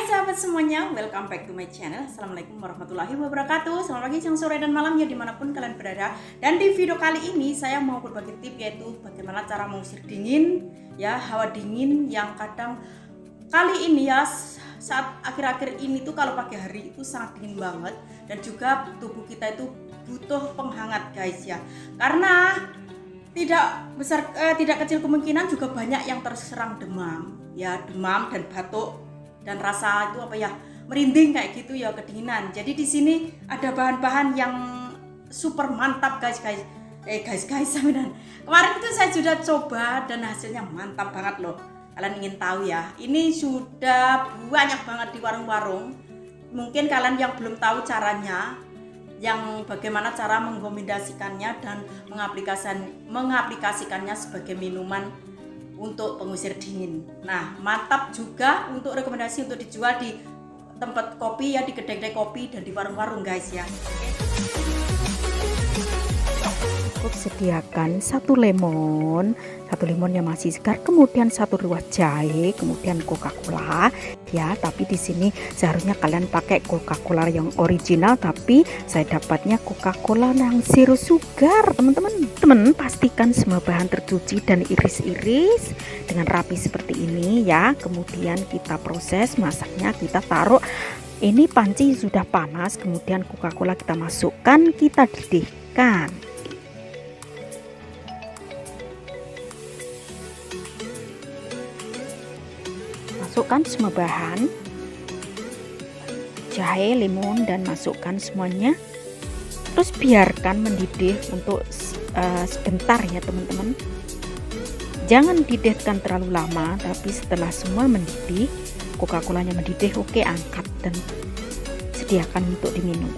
sahabat semuanya, welcome back to my channel. Assalamualaikum warahmatullahi wabarakatuh. Selamat pagi, siang, sore, dan malam ya dimanapun kalian berada. Dan di video kali ini saya mau berbagi tips, yaitu bagaimana cara mengusir dingin, ya, hawa dingin yang kadang kali ini ya, saat akhir-akhir ini tuh kalau pagi hari itu sangat dingin banget. Dan juga tubuh kita itu butuh penghangat guys ya, karena tidak kecil kemungkinan juga banyak yang terserang demam ya, demam dan batuk dan rasa itu merinding kayak gitu ya, kedinginan. Jadi di sini ada bahan-bahan yang super mantap guys. Kemarin itu saya sudah coba dan hasilnya mantap banget loh. Kalian ingin tahu ya, ini sudah banyak banget di warung-warung. Mungkin kalian yang belum tahu caranya, yang bagaimana cara mengkombinasikannya dan mengaplikasikannya sebagai minuman untuk pengusir dingin. Nah, mantap juga untuk rekomendasi untuk dijual di tempat kopi ya, di kedai-kedai kopi dan di warung-warung guys ya. Cukup sediakan satu lemon yang masih segar, kemudian satu ruas jahe, kemudian Coca-Cola ya. Tapi di sini seharusnya kalian pakai Coca-Cola yang original, tapi saya dapatnya Coca-Cola yang zero sugar. Teman-teman pastikan semua bahan tercuci dan iris-iris dengan rapi seperti ini ya. Kemudian kita proses masaknya, kita taruh, ini panci sudah panas, kemudian Coca-Cola kita masukkan, kita didihkan. Masukkan semua bahan, jahe, lemon, dan masukkan semuanya. Terus biarkan mendidih untuk sebentar ya teman-teman. Jangan didihkan terlalu lama, tapi setelah semua mendidih, Coca-Colanya mendidih, oke, angkat dan sediakan untuk diminum.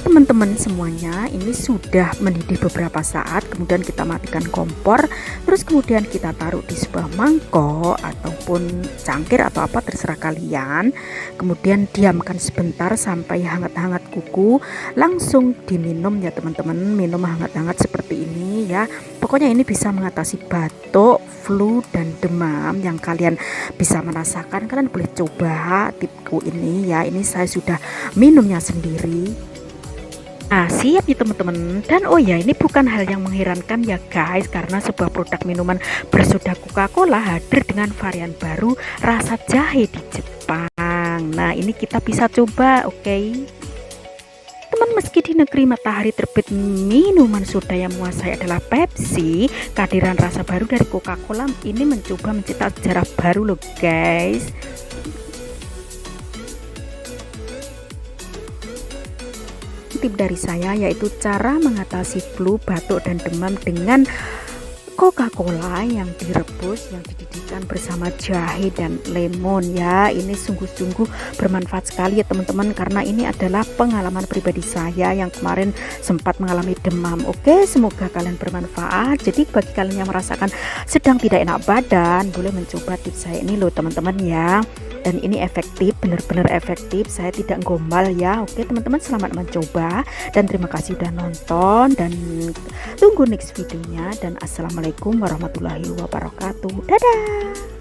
Teman-teman semuanya, ini sudah mendidih beberapa saat, kemudian kita matikan kompor, terus kemudian kita taruh di sebuah mangkok ataupun cangkir atau apa terserah kalian. Kemudian diamkan sebentar sampai hangat-hangat kuku, langsung diminum ya teman-teman. Minum hangat-hangat seperti ini ya. Pokoknya ini bisa mengatasi batuk, flu, dan demam yang kalian bisa merasakan. Kalian boleh coba tipku ini ya. Ini saya sudah minumnya sendiri. Nah, siap ya teman-teman. Dan oh ya, ini bukan hal yang mengherankan ya guys, karena sebuah produk minuman bersoda Coca-Cola hadir dengan varian baru rasa jahe di Jepang. Nah, ini kita bisa coba, oke? Teman, meski di negeri matahari terbit minuman soda yang menguasai adalah Pepsi, kehadiran rasa baru dari Coca-Cola ini mencoba mencetak sejarah baru loh guys. Tip dari saya yaitu cara mengatasi flu, batuk, dan demam dengan Coca-Cola yang direbus, yang dididihkan bersama jahe dan lemon ya. Ini sungguh-sungguh bermanfaat sekali ya teman-teman, karena ini adalah pengalaman pribadi saya yang kemarin sempat mengalami demam. Oke, semoga kalian bermanfaat. Jadi bagi kalian yang merasakan sedang tidak enak badan, boleh mencoba tips saya ini loh teman-teman ya. Dan ini efektif, benar-benar efektif, saya tidak gombal ya. Oke teman-teman, selamat mencoba dan terima kasih udah nonton, dan tunggu next videonya, dan assalamualaikum warahmatullahi wabarakatuh. Dadah.